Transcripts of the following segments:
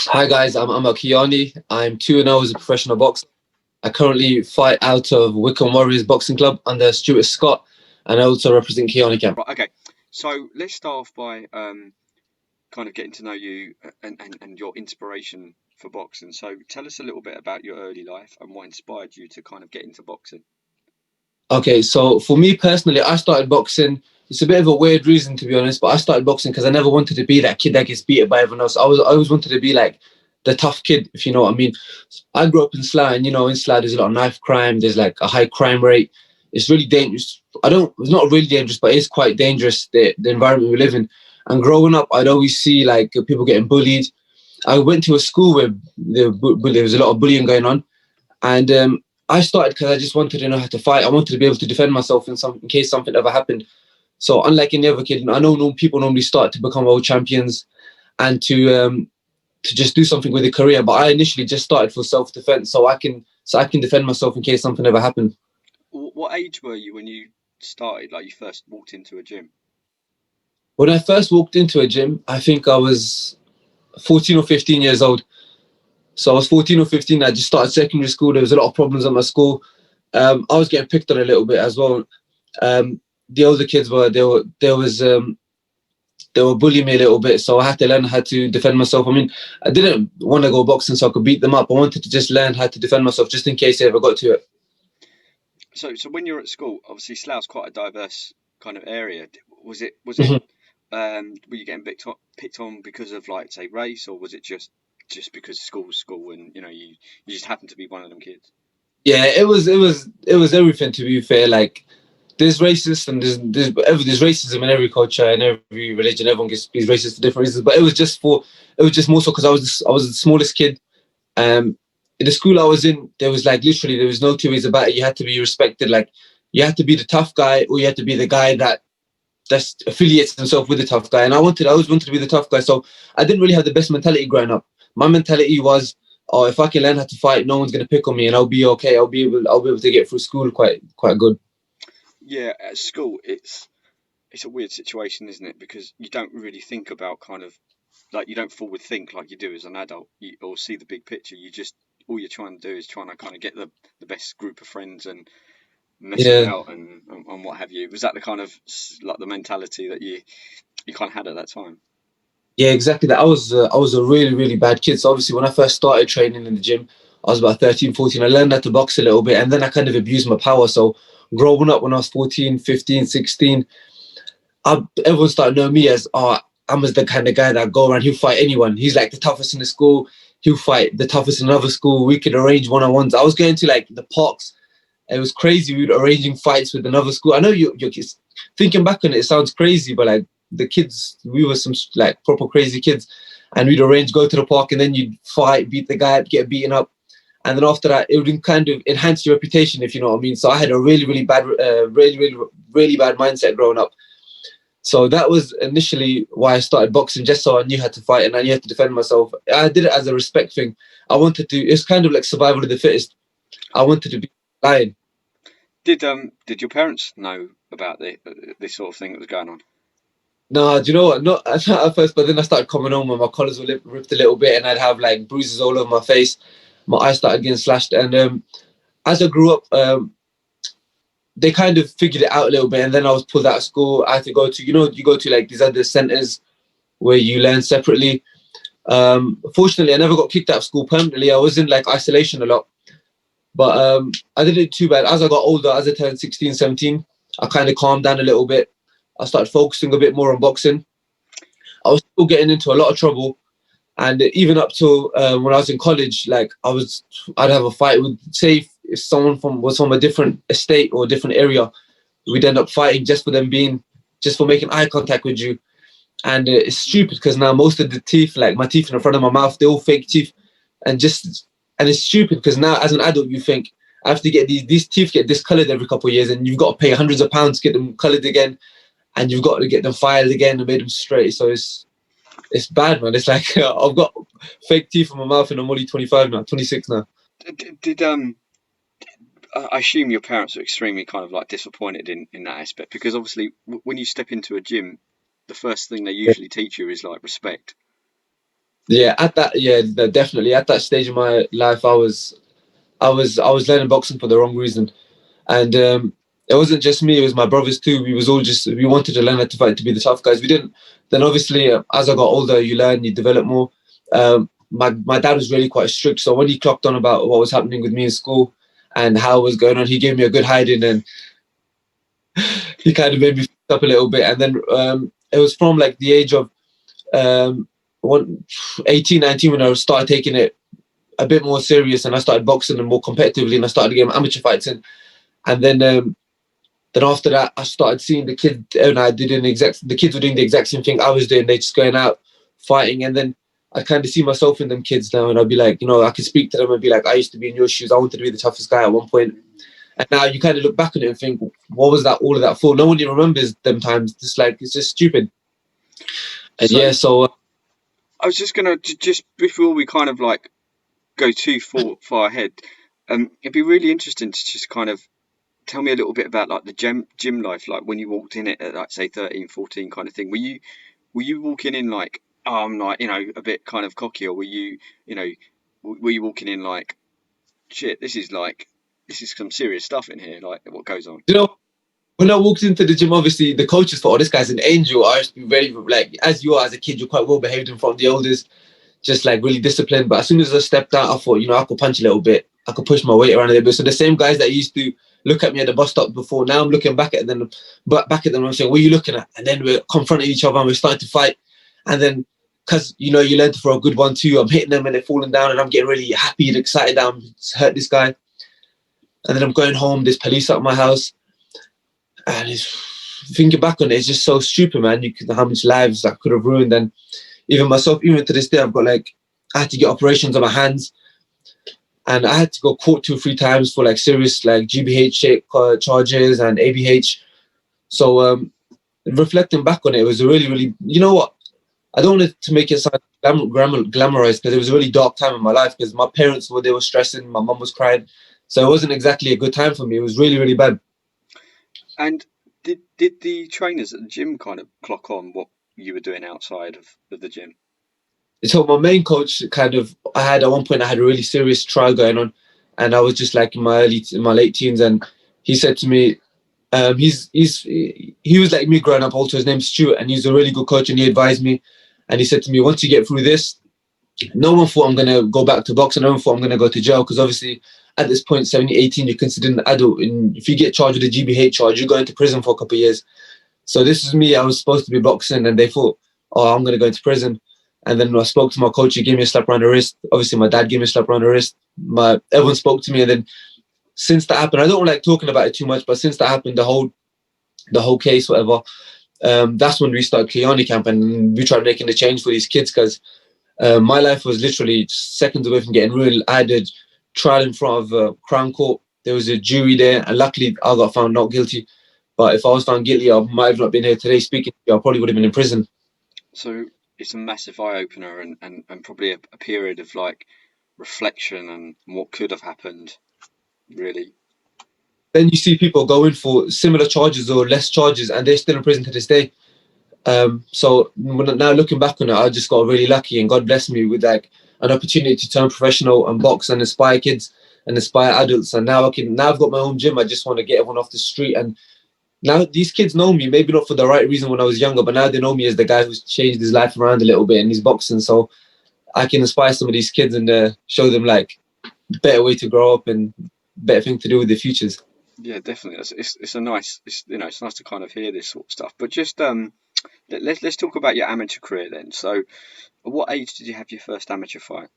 Hi guys, I'm AMAR Kayani. I'm 2-0 as a professional boxer. I currently fight out of Wycombe Warriors Boxing Club under Stuart Scott, and I also represent Kayani Camp. Right, okay. So let's start off by kind of getting to know you and your inspiration for boxing. So tell us a little bit about your early life and what inspired you to kind of get into boxing. Okay, so for me personally, I started boxing. It's a bit of a weird reason, to be honest, but I started boxing because I never wanted to be that kid that gets beaten by everyone else. I always wanted to be like the tough kid, if you know what I mean. I grew up in Slough, and in Slough there's a lot of knife crime. There's like a high crime rate. It's really dangerous. It's not really dangerous, but it's quite dangerous, the environment we live in. And growing up, I'd always see like people getting bullied. I went to a school where there was a lot of bullying going on, and I started because I just wanted to know how to fight. I wanted to be able to defend myself in case something ever happened. So unlike any other kid, I know people normally start to become world champions and to just do something with a career. But I initially just started for self defense, so I can defend myself in case something ever happened. What age were you when you started, like you first walked into a gym? When I first walked into a gym, I think I was 14 or 15 years old. So I was 14 or 15. I just started secondary school. There was a lot of problems at my school. I was getting picked on a little bit as well. The older kids they were bullying me a little bit, so I had to learn how to defend myself. I mean, I didn't want to go boxing so I could beat them up. I wanted to just learn how to defend myself just in case they ever got to it. So when you're at school, obviously Slough's quite a diverse kind of area. Was it Mhm. were you getting picked on because of, like, say, race, or was it just because school's school and you just happened to be one of them kids? Yeah, it was everything. To be fair, like there's racist and there's racism in every culture and every religion. Everyone gets racist for different reasons, but it was just more so because I was the smallest kid. In the school I was in, there was like literally there was no two ways about it. You had to be respected. Like you had to be the tough guy, or you had to be the guy that affiliates himself with the tough guy. And I always wanted to be the tough guy. So I didn't really have the best mentality growing up. My mentality was, oh, if I can learn how to fight, no one's gonna pick on me, and I'll be okay. I'll be able to get through school quite good. Yeah, at school it's a weird situation, isn't it? Because you don't really think about kind of, like, you don't forward think like you do as an adult, or see the big picture. You just, all you're trying to do is trying to kind of get the best group of friends and mess Yeah. about and what have you. Was that the kind of like the mentality that you kind of had at that time? Yeah, exactly that. I was a really, really bad kid. So obviously when I first started training in the gym, I was about 13, 14. I learned how to box a little bit, and then I kind of abused my power. So growing up when I was 14, 15, 16, everyone started knowing me as, oh, I'm as the kind of guy that go around, he'll fight anyone. He's like the toughest in the school. He'll fight the toughest in another school. We could arrange one-on-ones. I was going to like the parks. It was crazy. We were arranging fights with another school. I know you're kids. Thinking back on it, it sounds crazy, but like the kids, we were some like proper crazy kids, and we'd arrange go to the park, and then you'd fight, beat the guy, get beaten up, and then after that, it would kind of enhance your reputation, if you know what I mean. So I had a really, really bad, really bad mindset growing up. So that was initially why I started boxing, just so I knew how to fight and I knew how to defend myself. I did it as a respect thing. I wanted to. It's kind of like survival of the fittest. I wanted to be a lion. Did your parents know about this sort of thing that was going on? No, do you know what? Not at first, but then I started coming home and my collars were ripped a little bit, and I'd have like bruises all over my face. My eyes started getting slashed, and as I grew up, they kind of figured it out a little bit. And then I was pulled out of school. I had to go to, you go to like these other centers where you learn separately. Fortunately, I never got kicked out of school permanently. I was in like isolation a lot, but I didn't do too bad. As I got older, as I turned 16, 17, I kind of calmed down a little bit. I started focusing a bit more on boxing. I was still getting into a lot of trouble, and even up till when I was in college, like I'd have a fight with, say, if someone was from a different estate or a different area, we'd end up fighting just for making eye contact with you. And it's stupid because now most of the teeth, like my teeth in the front of my mouth, they're all fake teeth, and it's stupid because now as an adult you think I have to get these teeth get discolored every couple of years, and you've got to pay hundreds of pounds to get them colored again, and you've got to get them filed again and made them straight. So it's bad, man. It's like I've got fake teeth in my mouth, and I'm only 25 now, 26 now. Did I assume your parents were extremely kind of like disappointed in that aspect, because obviously when you step into a gym, the first thing they usually teach you is like respect. Yeah, definitely at that stage of my life, I was learning boxing for the wrong reason, and it wasn't just me; it was my brothers too. We wanted to learn how to fight, to be the tough guys. We didn't. Then obviously, as I got older, you learn, you develop more. My dad was really quite strict, so when he clocked on about what was happening with me in school and how it was going on, he gave me a good hiding, and he kind of made me up a little bit. And then it was from like the age of um, 18, 19 when I started taking it a bit more serious, and I started boxing and more competitively, and I started getting amateur fights in. And then after that, I started seeing the kids, and the kids were doing the exact same thing I was doing. They just going out fighting, and then I kind of see myself in them kids now, and I'd be like, I could speak to them and be like, I used to be in your shoes. I wanted to be the toughest guy at one point. And now you kind of look back on it and think, what was that all of that for? No one even remembers them times. It's just stupid. And So yeah, so I was just gonna just before we kind of like go too far ahead, it'd be really interesting to just kind of tell me a little bit about like the gym life, like when you walked in it at like say 13, 14 kind of thing. Were you walking in like, oh, I'm like, a bit kind of cocky, or were you walking in like, shit, this is some serious stuff in here, like what goes on? you know, when I walked into the gym, obviously the coaches thought, oh, this guy's an angel. I used to be very, like, as you are as a kid, you're quite well behaved in front of the elders, just like really disciplined. But as soon as I stepped out, I thought, I could punch a little bit. I could push my weight around a little bit. So the same guys that used to look at me at the bus stop before, now I'm looking back at them, I'm saying, what are you looking at? And then we're confronting each other and we're starting to fight. And then, because, you learn to throw a good one too, I'm hitting them and they're falling down and I'm getting really happy and excited that I'm hurt this guy. And then I'm going home, there's police at my house. And thinking back on it, it's just so stupid, man. How much lives I could have ruined. And even myself, even to this day, I had to get operations on my hands, and I had to go court 2 or 3 times for like serious like GBH charges and ABH. So reflecting back on it, it was a really, really, you know what? I don't want it to make it sound glamorized, because it was a really dark time in my life, because my parents they were stressing, my mum was crying. So it wasn't exactly a good time for me. It was really, really bad. And did the trainers at the gym kind of clock on what you were doing outside of the gym? So my main coach at one point I had a really serious trial going on, and I was just like in my late teens, and he said to me, he was like me growing up also. His name's Stuart, and he's a really good coach, and he advised me, and he said to me, once you get through this, no one thought I'm going to go back to boxing, no one thought I'm going to go to jail, because obviously at this point, 17, 18, you're considered an adult, and if you get charged with a GBH charge, you're going to prison for a couple of years. So this is me. I was supposed to be boxing, and they thought, oh, I'm going to go into prison. And then I spoke to my coach. He gave me a slap around the wrist. Obviously, my dad gave me a slap around the wrist. Everyone spoke to me, and then since that happened, I don't like talking about it too much, but since that happened, the whole case, whatever, that's when we started Kayani Camp, and we tried making a change for these kids, because my life was literally seconds away from getting ruined. I had a trial in front of Crown Court. There was a jury there, and luckily I got found not guilty. But if I was found guilty, I might have not been here today speaking to you. I probably would have been in prison. So it's a massive eye opener, and probably a period of like reflection and what could have happened, really. Then you see people going for similar charges or less charges, and they're still in prison to this day. So now looking back on it, I just got really lucky, and God blessed me with like an opportunity to turn professional and box and inspire kids and inspire adults. And now I've got my own gym. I just want to get everyone off the street. And now these kids know me, maybe not for the right reason when I was younger, but now they know me as the guy who's changed his life around a little bit, and he's boxing. So I can inspire some of these kids and show them like better way to grow up and better thing to do with their futures. Yeah, definitely. It's a nice, it's nice to kind of hear this sort of stuff. But just let's talk about your amateur career then. So, at what age did you have your first amateur fight?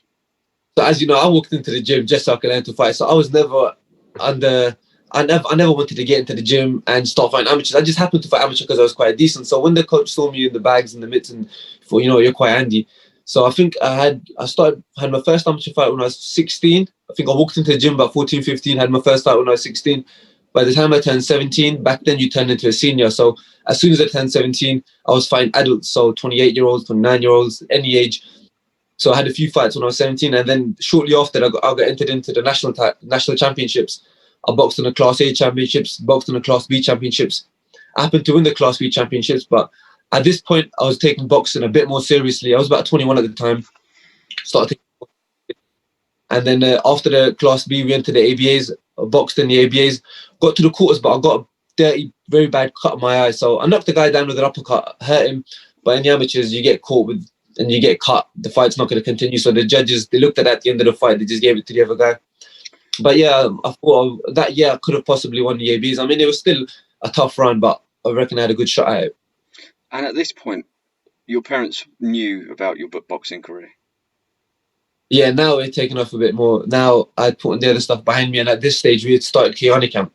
So as you know, I walked into the gym just so I could learn to fight. So I was never under. I never wanted to get into the gym and start fighting amateurs. I just happened to fight amateur because I was quite decent. So when the coach saw me in the bags and the mitts and thought, you're quite handy. So I think had my first amateur fight when I was 16. I think I walked into the gym about 14, 15, had my first fight when I was 16. By the time I turned 17, back then you turned into a senior. So as soon as I turned 17, I was fighting adults. So 28-year-olds, 29-year-olds, any age. So I had a few fights when I was 17, and then shortly after, I got entered into the national championships. I boxed in the Class A championships, boxed in the Class B championships. I happened to win the Class B championships, but at this point, I was taking boxing a bit more seriously. I was about 21 at the time, started. And then after the Class B, we went to the ABAs, boxed in the ABAs, got to the quarters, but I got a dirty, very bad cut on my eye. So I knocked the guy down with an uppercut, hurt him. But in the amateurs, you get caught with and you get cut, the fight's not going to continue. So the judges, they looked at the end of the fight, they just gave it to the other guy. But yeah, I thought that year I could have possibly won the ABs. I mean, it was still a tough run, but I reckon I had a good shot at it. And at this point, your parents knew about your boxing career? Yeah, now we're taking off a bit more. Now I'd put the other stuff behind me, and at this stage we had started Kayani camp.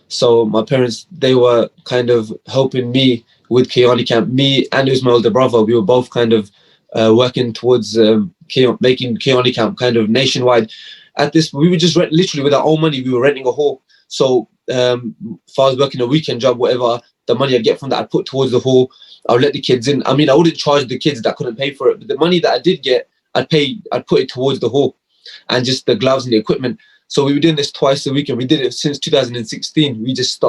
So my parents, they were kind of helping me with Kayani camp. Me and it was my older brother. We were both kind of working towards making Kayani camp kind of nationwide. At this, we were just literally with our own money. We were renting a hall. So if I was working a weekend job, whatever, the money I'd get from that I'd put towards the hall. I would let the kids in. I mean, I wouldn't charge the kids that couldn't pay for it, but the money that I did get, I'd put it towards the hall and just the gloves and the equipment. So we were doing this twice a week, and we did it since 2016. We just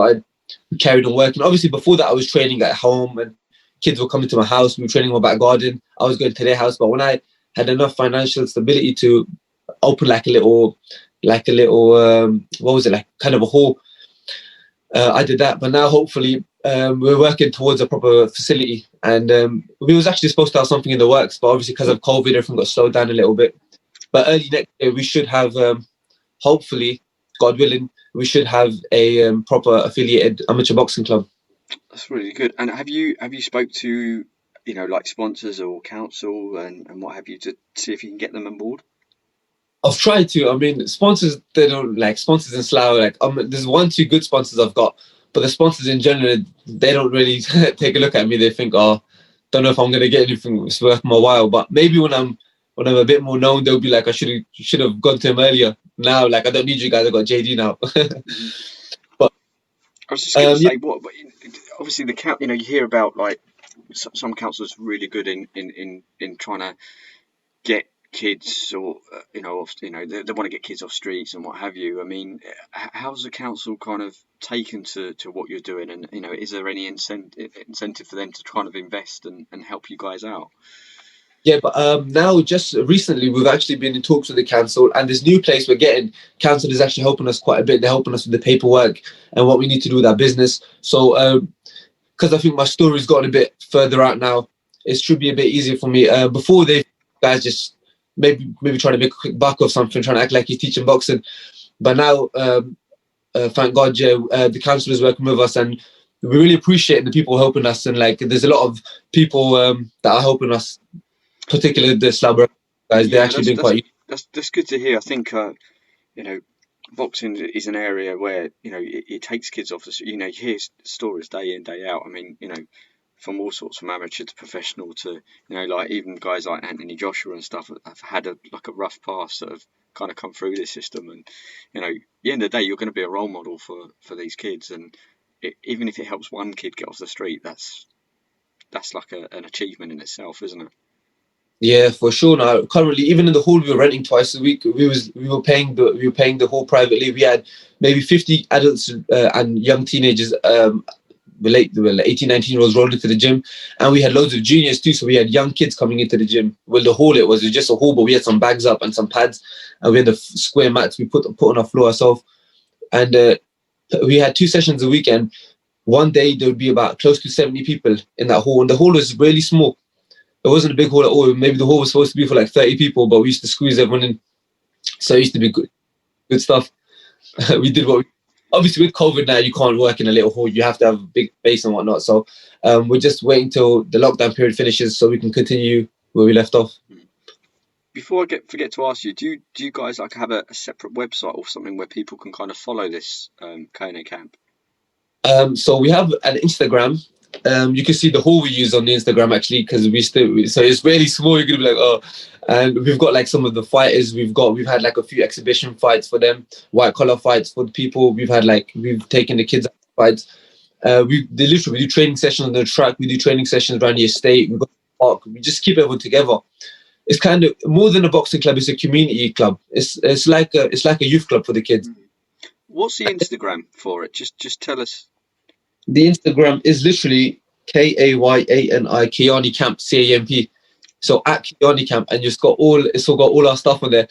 carried on working. Obviously, before that, I was training at home, and kids were coming to my house. We were training in my back garden. I was going to their house. But when I had enough financial stability to open like a little, what was it, like kind of a hall, I did that. But now, hopefully, we're working towards a proper facility. And we was actually supposed to have something in the works, but obviously because of COVID, everything got slowed down a little bit. But early next year, we should have, hopefully, God willing, we should have a proper affiliated amateur boxing club. That's really good. And have you spoke to, like sponsors or council and what have you to see if you can get them on board? I've tried to. I mean, sponsors, they don't like sponsors in Slough. Like, there's 1-2 good sponsors I've got, but the sponsors in general, they don't really take a look at me. They think, oh, don't know if I'm gonna get anything that's worth my while. But maybe when I'm a bit more known, they'll be like, I should have gone to him earlier. Now, like, I don't need you guys. I got JD now. But I was just going to say, what? But obviously, you hear about like some councils really good in trying to get kids or they want to get kids off streets and what have you. I mean, how's the council kind of taken to what you're doing, and is there any incentive for them to kind of invest and help you guys out? Yeah, but now just recently we've actually been in talks with the council, and this new place we're getting, council is actually helping us quite a bit. They're helping us with the paperwork and what we need to do with our business. So because I think my story's gotten a bit further out now, it should be a bit easier for me. Before, they guys just maybe trying to make a quick buck or something, trying to act like he's teaching boxing. But now, thank God, the council is working with us, and we really appreciate the people helping us. And like, there's a lot of people that are helping us, particularly the Slough guys. They're actually been quite. That's good to hear. I think boxing is an area where it takes kids off the. You hear stories day in, day out. I mean, from all sorts, from amateur to professional to like even guys like Anthony Joshua and stuff have had a rough past that have kind of come through this system. And at the end of the day, you're going to be a role model for these kids, and even if it helps one kid get off the street, that's like an achievement in itself, isn't it? Yeah, for sure. Now, currently, even in the hall we were renting twice a week, we were paying the hall privately. We had maybe 50 adults and young teenagers, late 18, 19-year-olds rolled into the gym, and we had loads of juniors too. So we had young kids coming into the gym. Well, the hall it was just a hall, but we had some bags up and some pads, and we had the square mats we put on our floor ourselves. And we had 2 sessions a week, and one day there would be about close to 70 people in that hall, and the hall was really small. It wasn't a big hall at all. Maybe the hall was supposed to be for like 30 people, but we used to squeeze everyone in. So it used to be good stuff. We did obviously with COVID now, you can't work in a little hall. You have to have a big space and whatnot. So we're just waiting till the lockdown period finishes so we can continue where we left off. Before I forget to ask you, do you guys like have a separate website or something where people can kind of follow this Kayani camp? So we have an Instagram. You can see the hall we use on the Instagram actually, because so it's really small. You're gonna be like, oh, and we've got like some of the fighters we've had like a few exhibition fights for them, white collar fights for the people. We've taken the kids fights. We do training sessions on the track. We do training sessions around the estate. We go to the park. We just keep everyone together. It's kind of more than a boxing club. It's a community club. It's like a youth club for the kids. What's the Instagram for it? Just tell us. The Instagram is literally KAYANI Kayani Camp CAMP. So at Kayani camp, and it's all got all our stuff on there.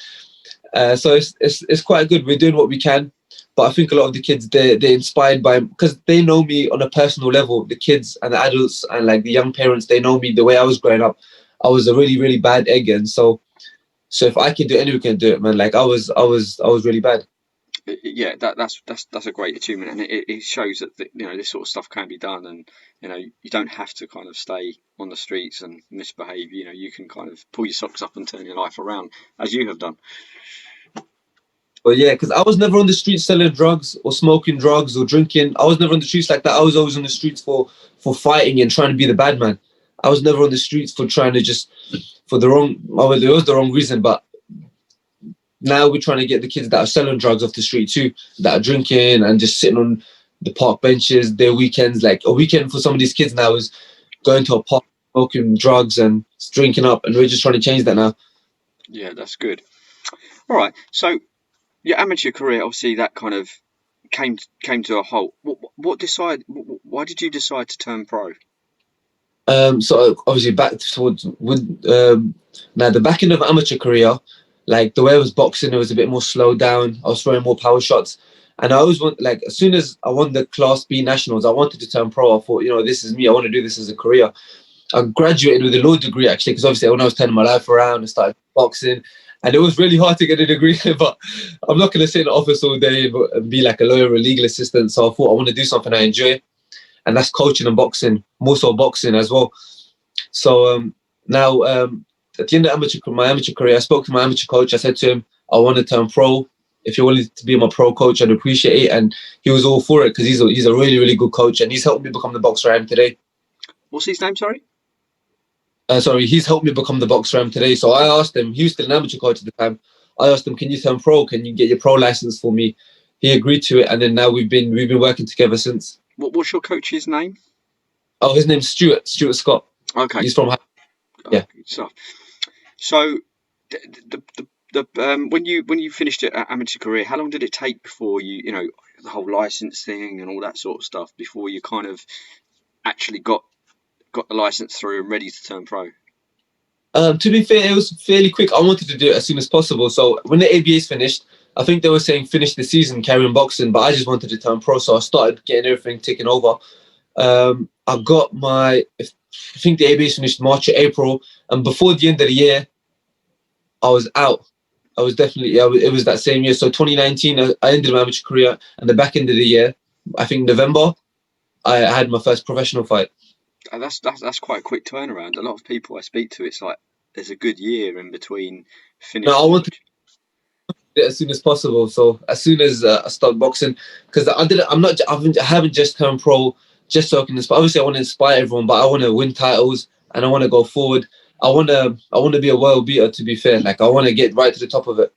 So it's quite good. We're doing what we can, but I think a lot of the kids they're inspired by, because they know me on a personal level. The kids and the adults and like the young parents, they know me the way I was growing up. I was a really really bad egg, and so if I can do it, anyone can do it, man. Like I was really bad. Yeah, that's a great achievement, and it shows that this sort of stuff can be done, and you don't have to kind of stay on the streets and misbehave. You can kind of pull your socks up and turn your life around, as you have done. But yeah, because I was never on the streets selling drugs or smoking drugs or drinking. I was never on the streets like that. I was always on the streets for fighting and trying to be the bad man. I was never on the streets for trying to just for the wrong. Well, it was the wrong reason, but now we're trying to get the kids that are selling drugs off the street too, that are drinking and just sitting on the park benches. Their weekends, like a weekend for some of these kids now, is going to a park, smoking drugs and drinking up, and we're just trying to change that now. Yeah, that's good. All right, so your amateur career, obviously, that kind of came to a halt. Why did you decide to turn pro? So obviously back towards now the back end of amateur career, like the way I was boxing, it was a bit more slowed down. I was throwing more power shots, and I always want, like, as soon as I won the Class B nationals, I wanted to turn pro. I thought, this is me. I want to do this as a career. I graduated with a law degree actually, because obviously when I was turning my life around, I started boxing, and it was really hard to get a degree. But I'm not going to sit in the office all day and be like a lawyer or a legal assistant. So I thought I want to do something I enjoy, and that's coaching and boxing, more so boxing as well. So now at the end of my amateur career, I spoke to my amateur coach. I said to him, I want to turn pro. If you're willing to be my pro coach, I'd appreciate it. And he was all for it, because he's a really, really good coach, and he's helped me become the boxer I am today. What's his name, sorry? He's helped me become the boxer I am today. So I asked him, he was still an amateur coach at the time. I asked him, can you turn pro? Can you get your pro license for me? He agreed to it, and then now we've been working together since. What's your coach's name? Oh, his name's Stuart Scott. Okay. He's from yeah. Good stuff. So, when you finished your amateur career, how long did it take before the whole license thing and all that sort of stuff, before you kind of actually got the license through and ready to turn pro? To be fair, it was fairly quick. I wanted to do it as soon as possible. So when the ABA's finished, I think they were saying finish the season, carry on boxing, but I just wanted to turn pro. So I started getting everything taken over. I got I think the ABA's finished March or April, and before the end of the year, I was out. I was definitely, it was that same year. So 2019, I ended my amateur career, and the back end of the year, I think November, I had my first professional fight. That's quite a quick turnaround. A lot of people I speak to, it's like there's a good year in between finishing. No, I wanted to do it as soon as possible. So as soon as I start boxing, because I haven't just turned pro just so I can inspire. Obviously, I want to inspire everyone, but I want to win titles and I want to go forward. I want to be a world beater. To be fair, like I want to get right to the top of it.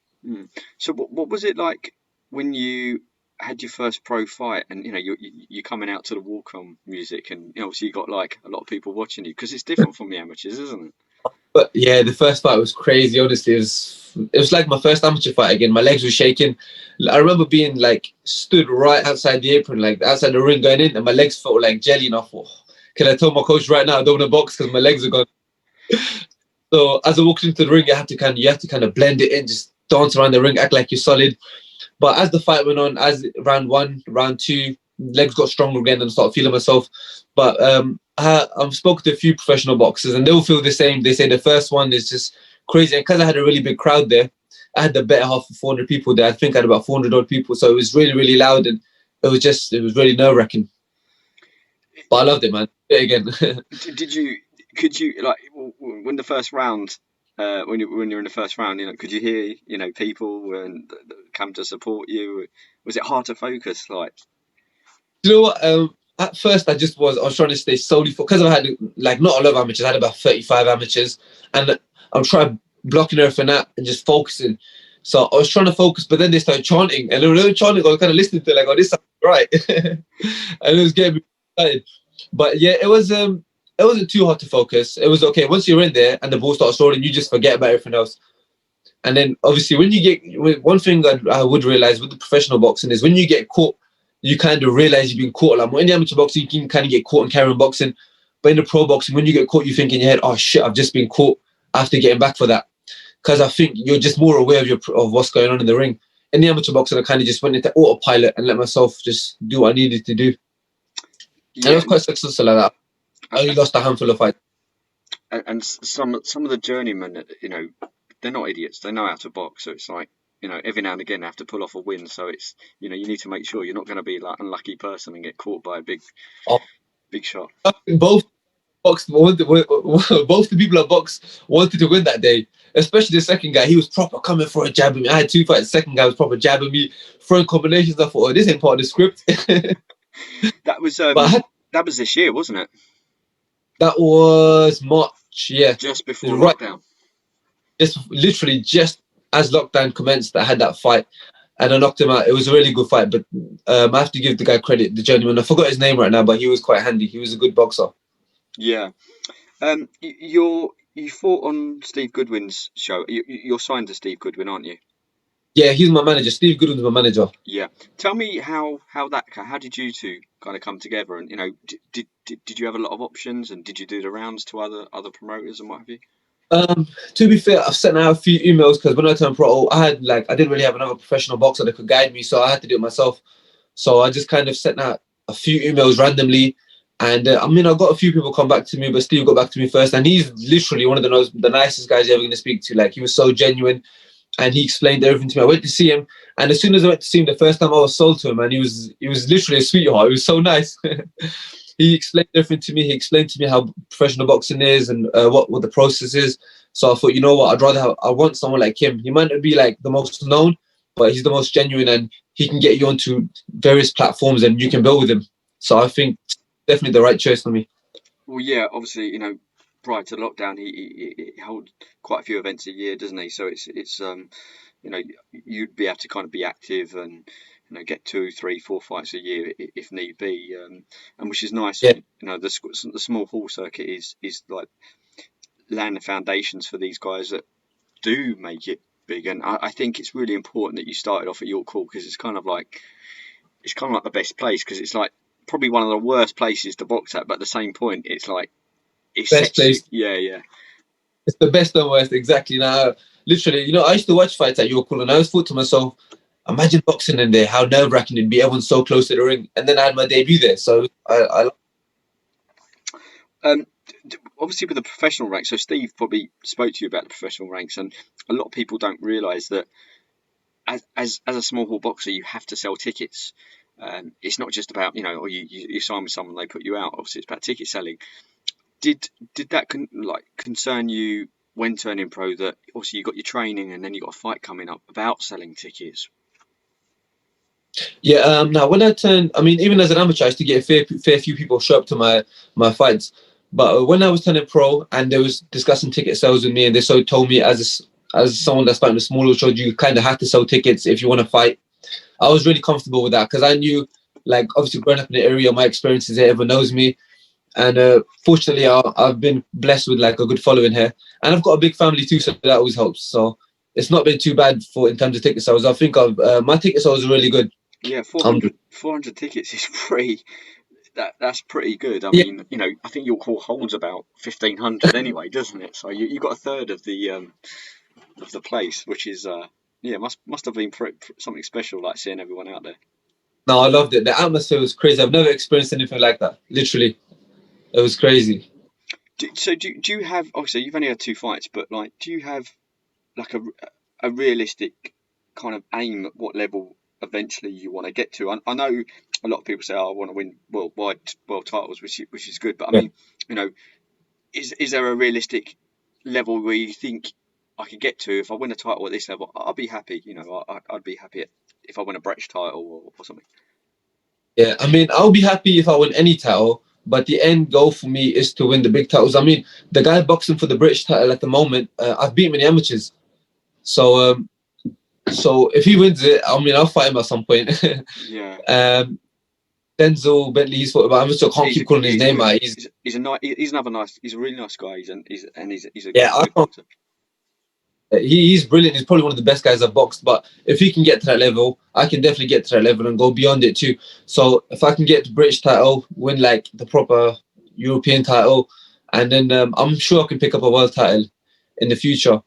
So what was it like when you had your first pro fight, and you're coming out to the walk-on music, and obviously you got like a lot of people watching you, because it's different from the amateurs, isn't it? But yeah, the first fight was crazy. Honestly, it was like my first amateur fight again. My legs were shaking. I remember being like stood right outside the apron, like outside the ring going in, and my legs felt like jelly. And I thought, can I tell my coach right now I don't want to box because my legs are gone? So as I walked into the ring, you have to kind of blend it in, just dance around the ring, act like you're solid. But as the fight went on, as round 1, round 2, legs got stronger again, and I started feeling myself. But I've spoken to a few professional boxers, and they all feel the same. They say the first one is just crazy. And because I had a really big crowd there, I had the better half of 400 people there. I think I had about 400 odd people. So it was really, really loud, and it was really nerve-wracking. But I loved it, man. Do it again. Could you, like, when the first round, when you're in the first round, could you hear, people and come to support you? Was it hard to focus? Like, You know what? At first, I was trying to stay solely because I had like not a lot of amateurs. I had about 35 amateurs, and I'm trying blocking everything out and just focusing. So I was trying to focus, but then they started chanting, and they were chanting. I was kind of listening to it, like, oh, this sounds right, and it was getting me excited. But yeah, it wasn't too hard to focus. It was okay once you're in there and the ball starts rolling. You just forget about everything else. And then obviously, when you get one thing I would realize with the professional boxing is when you get caught, you kind of realize you've been caught. Like in the amateur boxing, you can kind of get caught and carry on boxing. But in the pro boxing, when you get caught, you think in your head, oh shit, I've just been caught. after getting back for that, because I think you're just more aware of what's going on in the ring. In the amateur boxing, I kind of just went into autopilot and let myself just do what I needed to do. And it was quite successful like that. I only lost a handful of fights. And some of the journeymen, you know, they're not idiots. They know how to box. So it's like, you know, every now and again they have to pull off a win. So it's, you know, you need to make sure you're not going to be like unlucky person and get caught by a big shot. Both both the people at box wanted to win that day, especially the second guy. He was proper coming for a jab at me. I had 2 fights. The second guy was proper jabbing me, throwing combinations. I thought, oh, this ain't part of the script. That was this year, wasn't it? That was March, yeah. Just before lockdown. Literally just as lockdown commenced, I had that fight and I knocked him out. It was a really good fight, but I have to give the guy credit, the journeyman. I forgot his name right now, but he was quite handy. He was a good boxer. Yeah. You fought on Steve Goodwin's show. You're signed to Steve Goodwin, aren't you? Yeah, he's my manager. Steve Goodwin's my manager. Yeah. Tell me how did you two kind of come together? And, you know, did you have a lot of options, and did you do the rounds to other promoters and what have you? To be fair, I've sent out a few emails because when I turned pro, I didn't really have another professional boxer that could guide me, so I had to do it myself. So I just kind of sent out a few emails randomly, and I mean, I got a few people come back to me, but Steve got back to me first, and he's literally one of the nicest guys you're ever going to speak to. Like, he was so genuine, and he explained everything to me. I went to see him, and as soon as I went to see him the first time, I was sold to him, and he was literally a sweetheart. He was so nice. He explained everything to me. He explained to me how professional boxing is and what the process is. So I thought, you know what, I want someone like him. He might not be like the most known, but he's the most genuine, and he can get you onto various platforms and you can build with him. So I think it's definitely the right choice for me. Well, yeah, obviously, you know, prior to lockdown, he held quite a few events a year, doesn't he? So it's you know, you'd be able to kind of be active and, you know, get 2, 3, 4 fights a year if need be, and which is nice. Yeah. You know, the small hall circuit is like laying the foundations for these guys that do make it big. And I think it's really important that you started off at York Hall, because it's kind of like the best place, because it's like probably one of the worst places to box at, but at the same point, it's like it's best place. Yeah. It's the best and worst, exactly. Now, literally, you know, I used to watch fights at York Hall, and I always thought to myself, imagine boxing in there, how nerve-wracking it'd be. Everyone's so close to the ring. And then I had my debut there, so I obviously with the professional ranks, so Steve probably spoke to you about the professional ranks, and a lot of people don't realise that as a small hall boxer, you have to sell tickets. It's not just about, you know, or you sign with someone, they put you out. Obviously, it's about ticket selling. Did that concern you when turning pro, that obviously you got your training and then you got a fight coming up, about selling tickets? Yeah, now when I turned, I mean, even as an amateur, I used to get a fair few people show up to my fights. But when I was turning pro and they was discussing ticket sales with me, and they told me as someone that's fighting a smaller show, you kind of have to sell tickets if you want to fight. I was really comfortable with that, because I knew, like, obviously growing up in the area, my experiences here, everyone knows me. And fortunately, I've been blessed with like a good following here, and I've got a big family too, so that always helps. So it's not been too bad in terms of ticket sales. I think my ticket sales are really good. Yeah, 400 tickets is pretty. That's pretty good. I mean, you know, I think York Hall holds about 1,500 anyway, doesn't it? So you got a third of the place, which is must have been something special, like seeing everyone out there. No, I loved it. The atmosphere was crazy. I've never experienced anything like that. Literally, it was crazy. Do you have, obviously you've only had 2 fights, but like, do you have like a realistic kind of aim at what level eventually you want to get to? I know a lot of people say, oh, I want to win world titles, which is good, but I mean, you know, is there a realistic level where you think, I could get to, if I win a title at this level, I'll be happy? You know, I'd be happy if I win a British title or something. Yeah, I mean, I'll be happy if I win any title, but the end goal for me is to win the big titles. I mean, the guy boxing for the British title at the moment, I've beat him in the amateurs. So if he wins it, I mean, I'll fight him at some point. Yeah. Denzel Bentley, he's fought, but I can't keep calling his name out. He's a really nice guy. He's a good boxer. He's brilliant. He's probably one of the best guys I've boxed. But if he can get to that level, I can definitely get to that level and go beyond it too. So if I can get the British title, win like the proper European title, and then I'm sure I can pick up a world title. in the future.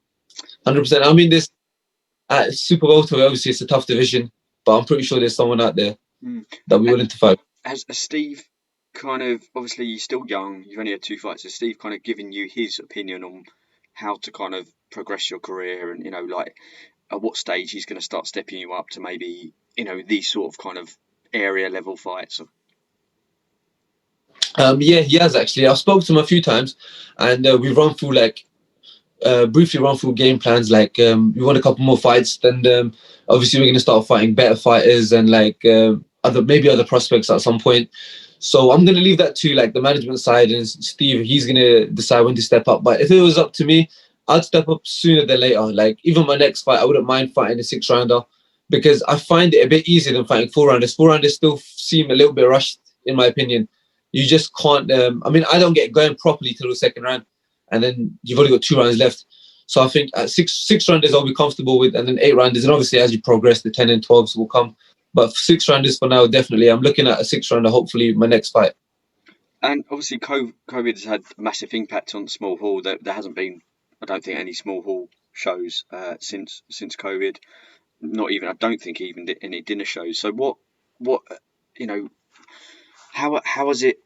100%. I mean, this at Super Welterweight, obviously it's a tough division, but I'm pretty sure there's someone out there that we're willing to fight. Has Steve kind of, obviously you're still young, you've only had 2 fights, has Steve kind of given you his opinion on how to kind of progress your career, and like at what stage he's going to start stepping you up to maybe these sort of kind of area level fights? Yeah, he has actually. I've spoken to him a few times, and we've run through briefly run through game plans. We want a couple more fights. Then obviously we're going to start fighting better fighters and other prospects at some point. So I'm going to leave that to the management side, and Steve, he's going to decide when to step up. But if it was up to me, I'd step up sooner than later. Even my next fight, I wouldn't mind fighting a 6-rounder, because I find it a bit easier than fighting 4-rounders. 4-rounders still seem a little bit rushed, in my opinion. You just can't. I don't get going properly till the second round, and then you've only got 2 rounds left. So I think at six rounders I'll be comfortable with, and then 8 rounders, and obviously as you progress, the 10 and 12s will come. But 6 rounders for now, definitely. I'm looking at a 6-rounder, hopefully my next fight. And obviously COVID has had a massive impact on the small hall. There hasn't been, I don't think, any small hall shows since COVID. Not even, I don't think even any dinner shows. So what how is it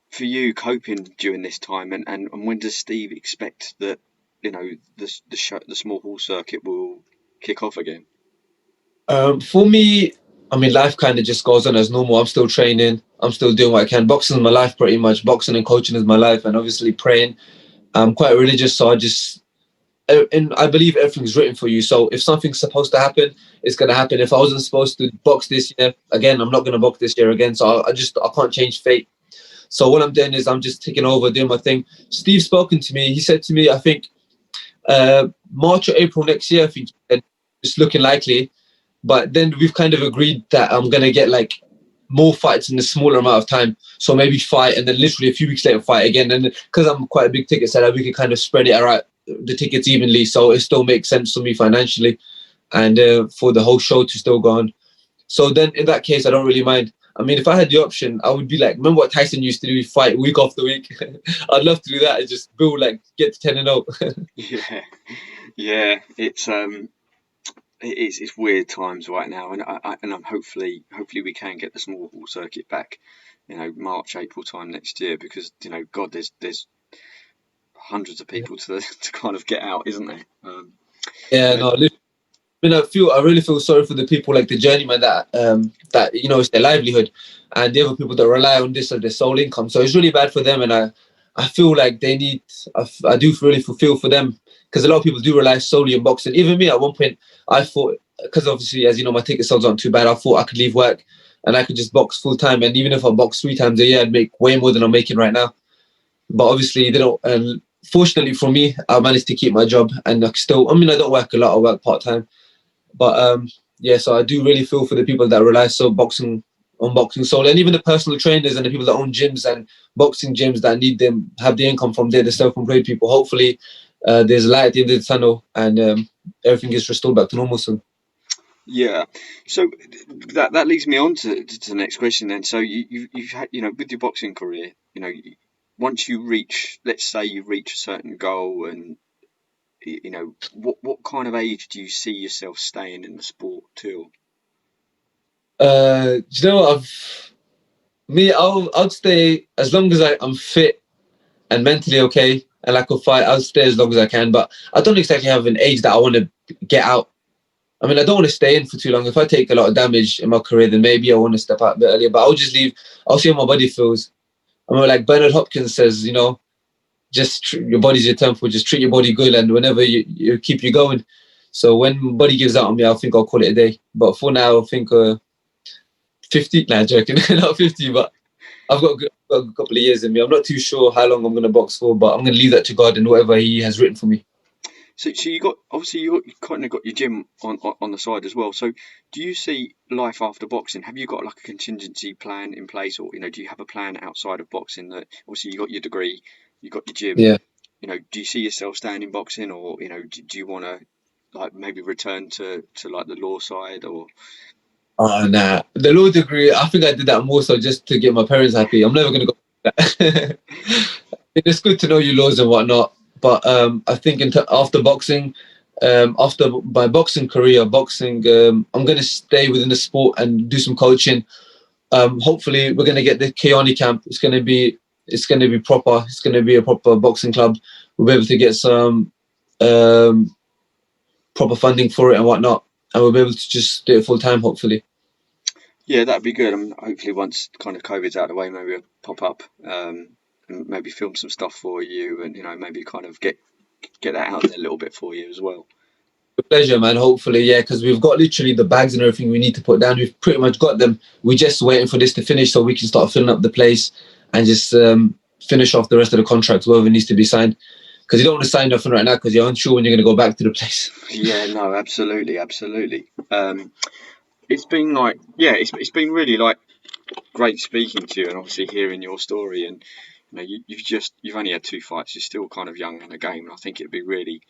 for you coping during this time, and when does Steve expect that the small hall circuit will kick off again? For me, life kind of just goes on as normal. I'm still training. I'm still doing what I can. Boxing is my life, pretty much. Boxing and coaching is my life, and obviously praying. I'm quite religious, so I believe everything's written for you. So if something's supposed to happen, it's going to happen. If I wasn't supposed to box this year, again, I'm not going to box this year again. So I can't change fate. So what I'm doing is I'm just taking over, doing my thing. Steve's spoken to me. He said to me, I think March or April next year, I think it's looking likely. But then we've kind of agreed that I'm going to get more fights in a smaller amount of time. So maybe fight, and then literally a few weeks later fight again. And because I'm quite a big ticket seller, we can kind of spread it around the tickets evenly, so it still makes sense for me financially, and for the whole show to still go on. So then in that case, I don't really mind. If I had the option, I would be remember what Tyson used to do, fight week after week. I'd love to do that and just build, get to 10 and 0. Yeah, it's weird times right now, and I'm hopefully we can get the small hall circuit back, March, April time next year, because God, there's hundreds of people to kind of get out, isn't there? I really feel sorry for the people like the journeyman that it's their livelihood, and the other people that rely on this as their sole income. So it's really bad for them, and I feel like they need. I do really feel for them, because a lot of people do rely solely on boxing. Even me, at one point, I thought, because obviously, as you know, my ticket sales aren't too bad. I thought I could leave work and I could just box full time, and even if I box 3 times a year, I'd make way more than I'm making right now. But obviously, they don't. And fortunately for me, I managed to keep my job, and I don't work a lot. I work part time. But so I do really feel for the people that rely on boxing solely, and even the personal trainers and the people that own gyms and boxing gyms that need them, have the income from there, the self-employed people. Hopefully, there's light at the end of the tunnel, and everything gets restored back to normal soon. Yeah, so that leads me on to the next question then. So you've had, with your boxing career, once you reach, let's say you reach a certain goal, and what kind of age do you see yourself staying in the sport till? Do you know what? I'll stay as long as I'm fit and mentally okay, and I could fight. I'll stay as long as I can, but I don't exactly have an age that I want to get out. I don't want to stay in for too long. If I take a lot of damage in my career, then maybe I want to step out a bit earlier. But I'll just leave. I'll see how my body feels. Like Bernard Hopkins says, just your body's your temple. Just treat your body good, and whenever you keep you going. So when body gives out on me, I think I'll call it a day. But for now, I think 50. Nah, joking, not 50, but I've got a couple of years in me. I'm not too sure how long I'm going to box for, but I'm going to leave that to God and whatever He has written for me. So you kind of got your gym on the side as well. So do you see life after boxing? Have you got a contingency plan in place, or do you have a plan outside of boxing? That obviously you got your degree, you got your gym. Yeah. Do you see yourself staying in boxing, or do you want to maybe return to the law side, or? Oh, nah. The law degree, I think I did that more so just to get my parents happy. I'm never going to go that. It's good to know your laws and whatnot, But I think after boxing, after my boxing career, I'm gonna stay within the sport and do some coaching. Hopefully, we're gonna get the Kayani camp. It's gonna be proper. It's gonna be a proper boxing club. We'll be able to get some proper funding for it and whatnot, and we'll be able to just do it full time. Hopefully. Yeah, that'd be good. Hopefully once kind of COVID's out of the way, maybe we'll pop up and maybe film some stuff for you, and maybe kind of get that out there a little bit for you as well. Pleasure, man. Hopefully, yeah, because we've got literally the bags and everything we need to put down. We've pretty much got them. We're just waiting for this to finish so we can start filling up the place and just finish off the rest of the contracts, whatever needs to be signed. Because you don't want to sign nothing right now because you're unsure when you're going to go back to the place. Yeah, no, absolutely. It's been it's been really like great speaking to you, and obviously hearing your story. And you've only had 2 fights. You're still kind of young in the game, and I think it'd be really,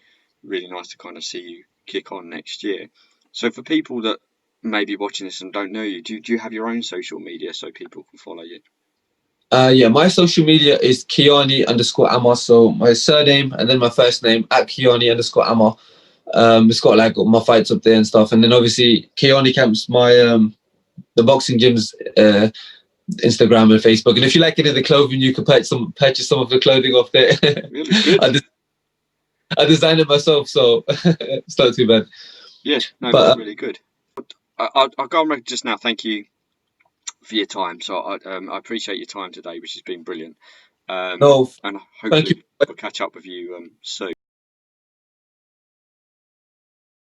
really nice to kind of see you kick on next year. So for people that may be watching this and don't know you, do you have your own social media so people can follow you? Yeah, my social media is Kayani_AMAR. So my surname and then my first name at Kayani_AMAR. It's got like my fights up there and stuff. And then obviously Kayani Camp's my the boxing gym's Instagram and Facebook. And if you like any of the clothing, you can purchase some of the clothing off there. Really good. I designed it myself, so it's not too bad. Yeah, no, But that's really good. I'll go on record just now. Thank you for your time. So I appreciate your time today, which has been brilliant. no, And thank you. hopefully we'll catch up with you soon.